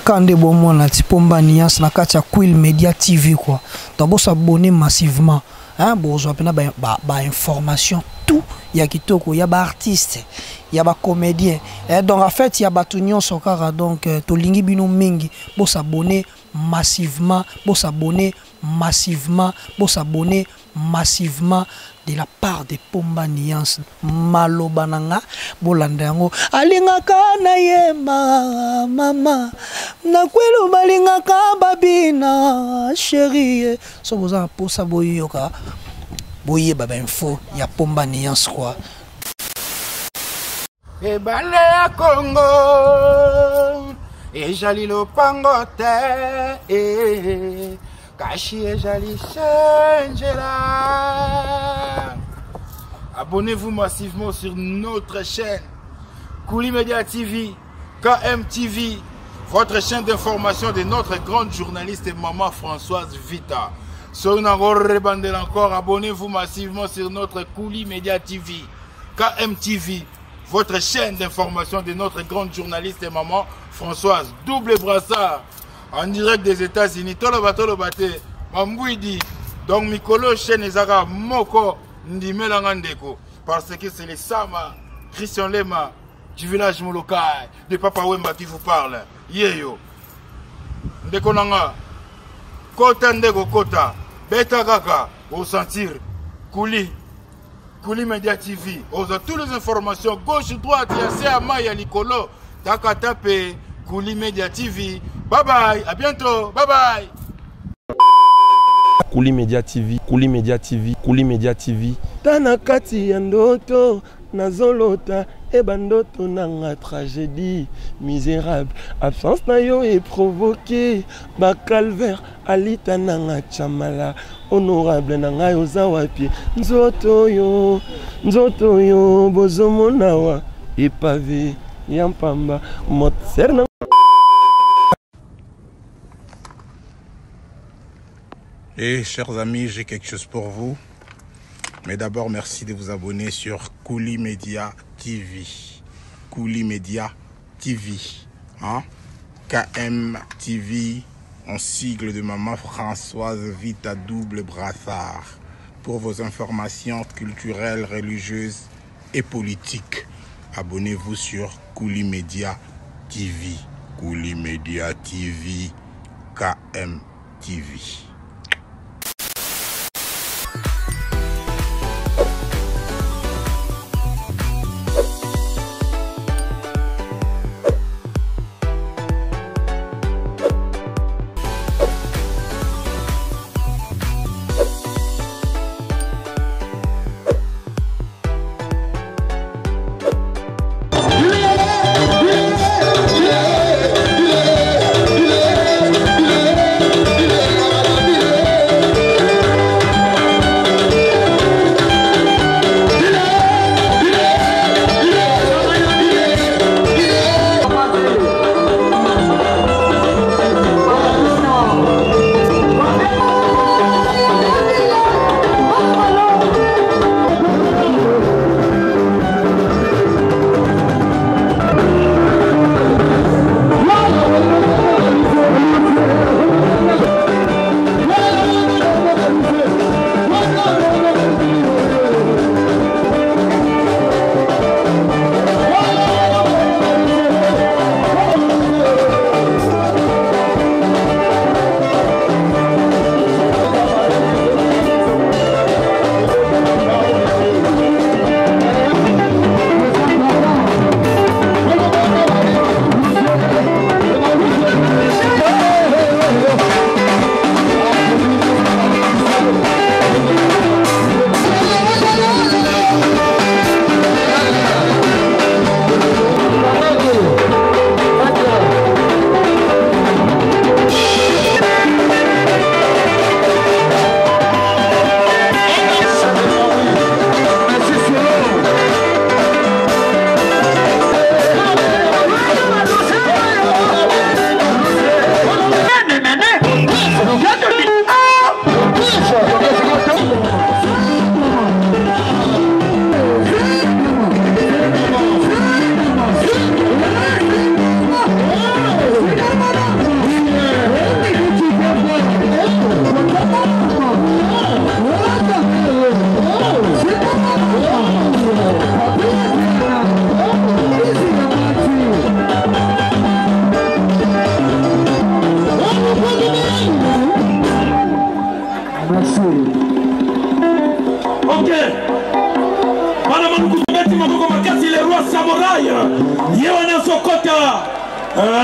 Quand on bon na tipomba niance na katia Quill Media TV quoi. Donc vous s'abonner massivement. Hein, bon je appelle ba information tout ya kitoko ya ba artiste, ya ba comédien. Et donc en fait il y a ba tunion sokara donc to lingi bino mingi pour s'abonner massivement, pour s'abonner massivement, pour s'abonner massivement de la part de Pomba Niance malobananga bolandango alingaka na yema mama na kwelo balingaka babina chérie so boza posa boyoka boye baba info ya Pomba Niance quoi e bale ya Congo e jali lopangote e Kashi et Jali Changela. Abonnez-vous massivement sur notre chaîne Kouli Media TV, KMTV, votre chaîne d'information de notre grande journaliste et maman Françoise Vita. Encore, abonnez-vous massivement sur notre Kouli Media TV, KMTV, votre chaîne d'information de notre grande journaliste et maman Françoise. Double brassard. En direct des États-Unis, tolo bate, Mambouidi, donc Mikolo chaîne Ezara Moko Ndimelanga Ndeko, parce que c'est les Sama, Christian Lema, du village Molokai, de Papa Wemba qui vous parle. Yeyo, Ndeko Nanga, Kota Ndeko Kota, Beta Gaga, au sentir, Kouli Media TV, on a toutes les informations, gauche, droite, Yasea Maya Likolo, Takatape, Kouli Media TV. Bye bye, à bientôt, bye bye. Kouli Media TV, Kouli Media TV, Kouli Media TV. Tanakati yandoto, nazolota, ebandoto nanga tragédie misérable. Absence na yo est provoquée, ba calvaire alita nanga chamala. Honorable nanga yo zawapi, nzoto yo, bozomo nawa, epavé, yampamba, motser. Et chers amis, j'ai quelque chose pour vous. Mais d'abord, merci de vous abonner sur Kouli Media TV. Kouli Media TV. Hein? KMTV, en sigle de maman Françoise Vita double brassard. Pour vos informations culturelles, religieuses et politiques. Abonnez-vous sur Kouli Media TV. Kouli Media TV. KMTV.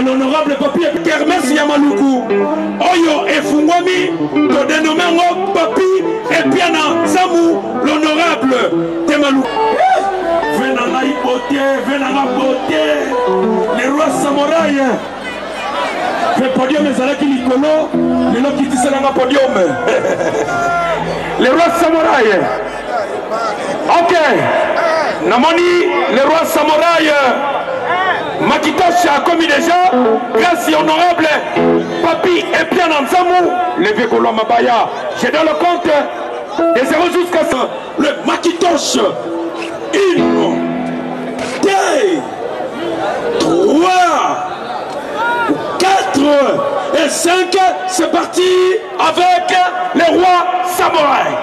l'honorable Papi Kermès Yamaluku Oyo Efungwami to dénommé ngo Papi Epiana Samu l'honorable Temaluku Venanga Ipoté, Venanga Boté, les rois samouraïs. Le podium est à qui Nicolo, les gens qui disent dans le podium. Les rois samouraïs. Ok. Namoni, les rois samouraïs. Makitoshi a commis déjà, grâce et honorable, Papi et bien Nzamou, les Vécolo Mabaya. J'ai dans le compte des 0 jusqu'à ça. Le Makitoshi. 1, 2, 3, 4 et 5. C'est parti avec les rois samouraïs.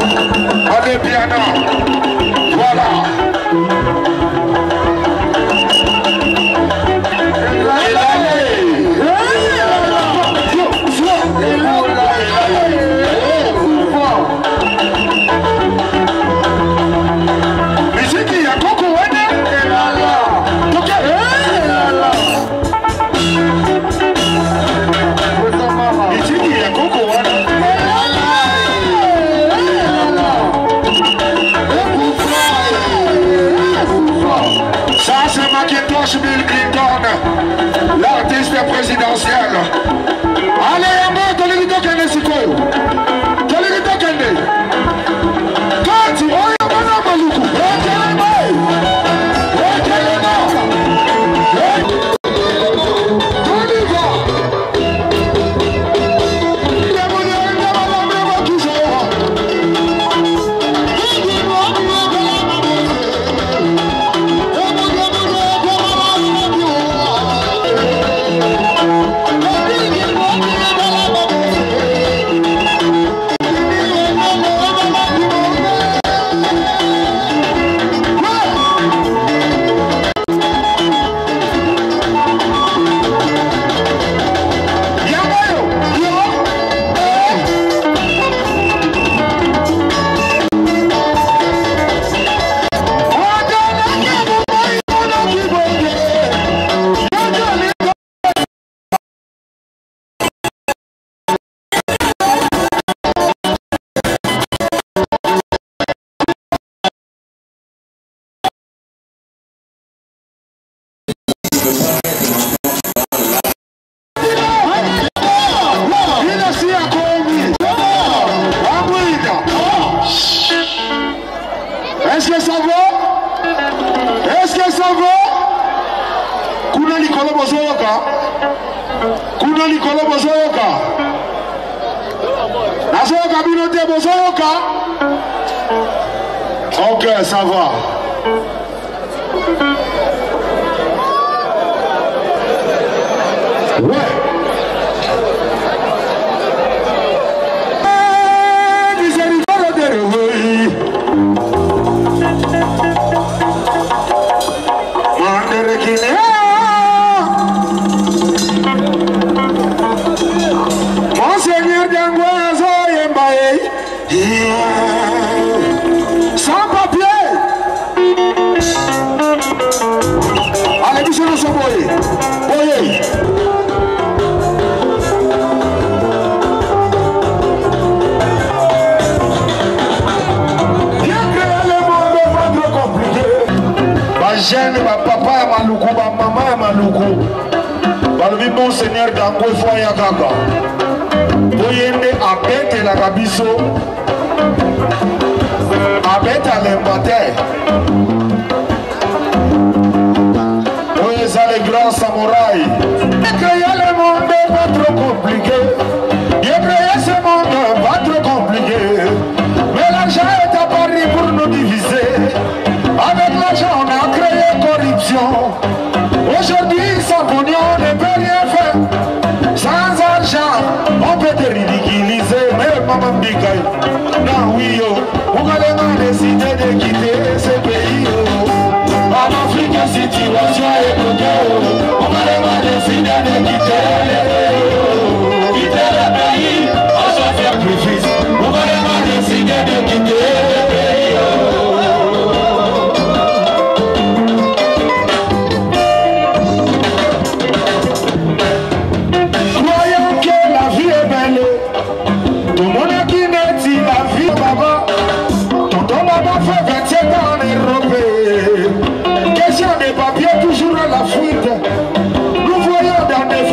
Allez, piano. Voilà. Bill Clinton, l'artiste présidentiel. Allez, en bas, Tolérito Kende Siko. Tolérito Kende. Quand tu vois, il y a un Maluku. Est-ce que ça va? Est-ce que ça va? Kuna likolo bozoyoka? Kuna likolo bozoyoka? Nazoyoka binote bozoyoka? Ok, ça va. Ouais. Monseigneur Dangoazo Yembaye, sans papier. Allez, bisous, nous sommes boyés. Jeune, ma papa ya maluku, ma maman ya maluku. Balobi Monseigneur Dango Foya Kaka. Boyende abete la kabiso. Abete à l'inventaire. Oye, ça les grands samouraïs. Créer le monde pas trop compliqué. Créer ce monde pas trop compliqué. Mais l'argent est apparu pour nous diviser. Avec l'argent, on a créé corruption. Aujourd'hui, sans pognon, on ne peut rien faire. Sans argent, on peut te ridiculiser. Mais maman Bikaï, non, oui, yo. On a décidé de quitter ce pays. En Afrique, la situation est bloquée. On a décidé de quitter le pays. On se fait sacrifice. On a décidé de quitter le pays. Toujours à la fuite. Nous voyons dans des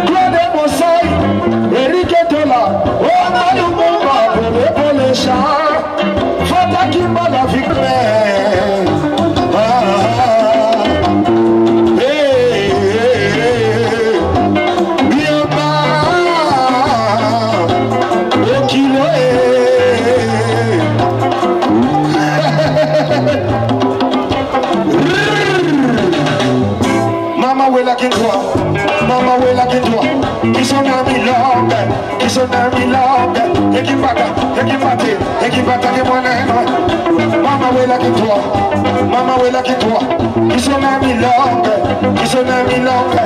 Claude Mosai, Eric Etola, Oma Lumumba, Bebe Polesha, Fata Kimba la victoire. Mama we like it toi, mama we like it toi. Qui sont amis longue, qui sont amis longue. Et qui bata que moi n'aime. Mama we like it toi, mama we like it toi. Qui sont amis longue, qui sont amis longue.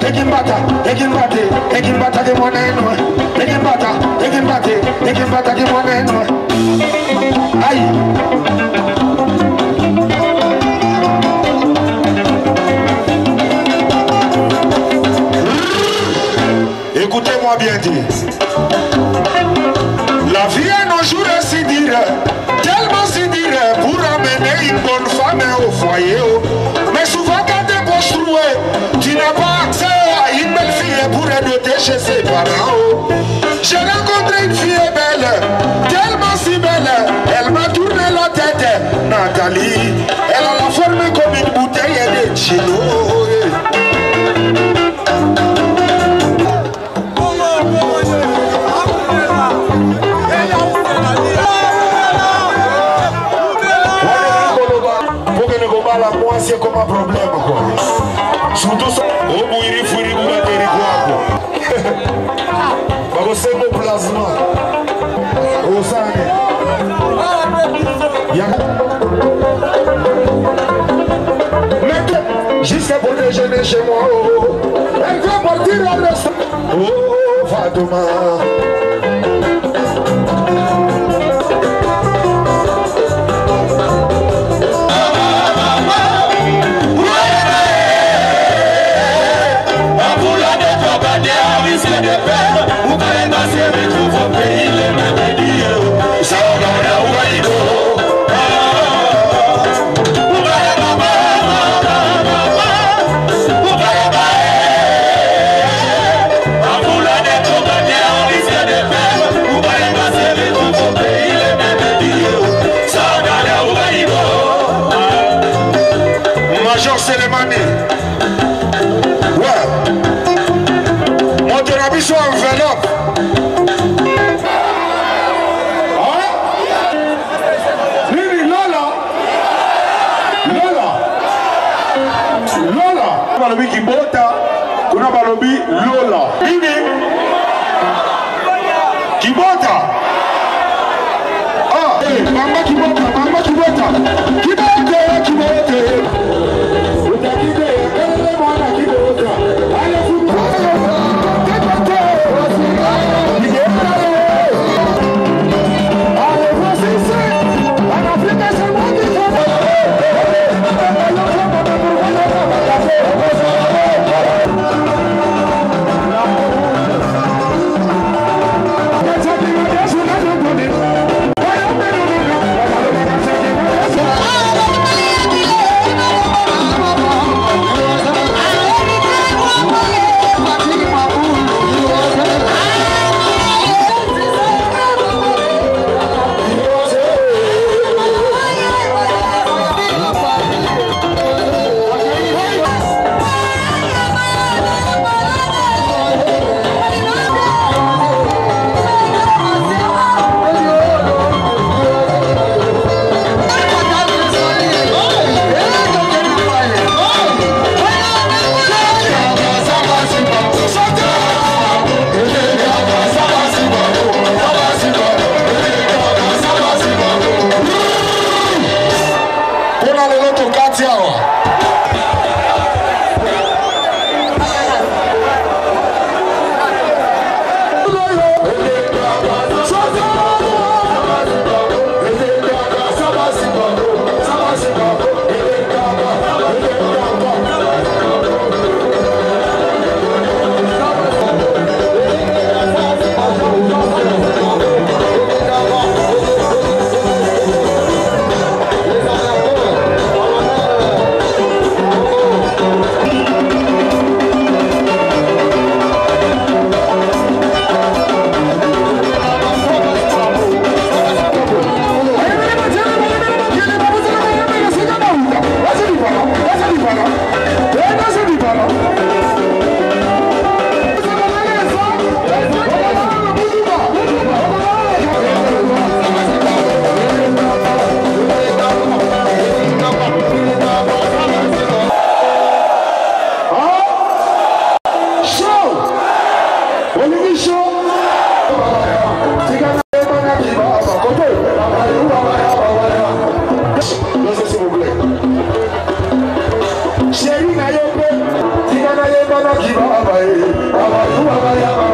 Et qui bata que moi n'aime. Et qui bata que moi n'aime. Aïe. Écoutez-moi bien dire. La vie est nos jours si dire, tellement si dire, pour amener une bonne femme au foyer. Mais souvent quand tu es construit, tu n'as pas accès à une belle fille pour aider chez ses parents. J'ai rencontré une fille belle, tellement si belle, elle m'a tourné la tête. Nathalie, elle a la forme comme une bouteille de chino. C'est comme un problème quoi. Surtout ça. Au bout il faut y battre quoi. Parce que c'est mon plasma. Au sang. Maintenant, jusqu'à pour déjeuner chez moi. Elle va partir à l'instant. Oh, Fatouma. Major Selemani. Ouais. Mon thérapie soit enveloppe. Nini Lola. Balobi Kibota. Kuna balobi Lola. Nini. Kibota. Ah, Mama Kibota. baba, baba, baba, baba,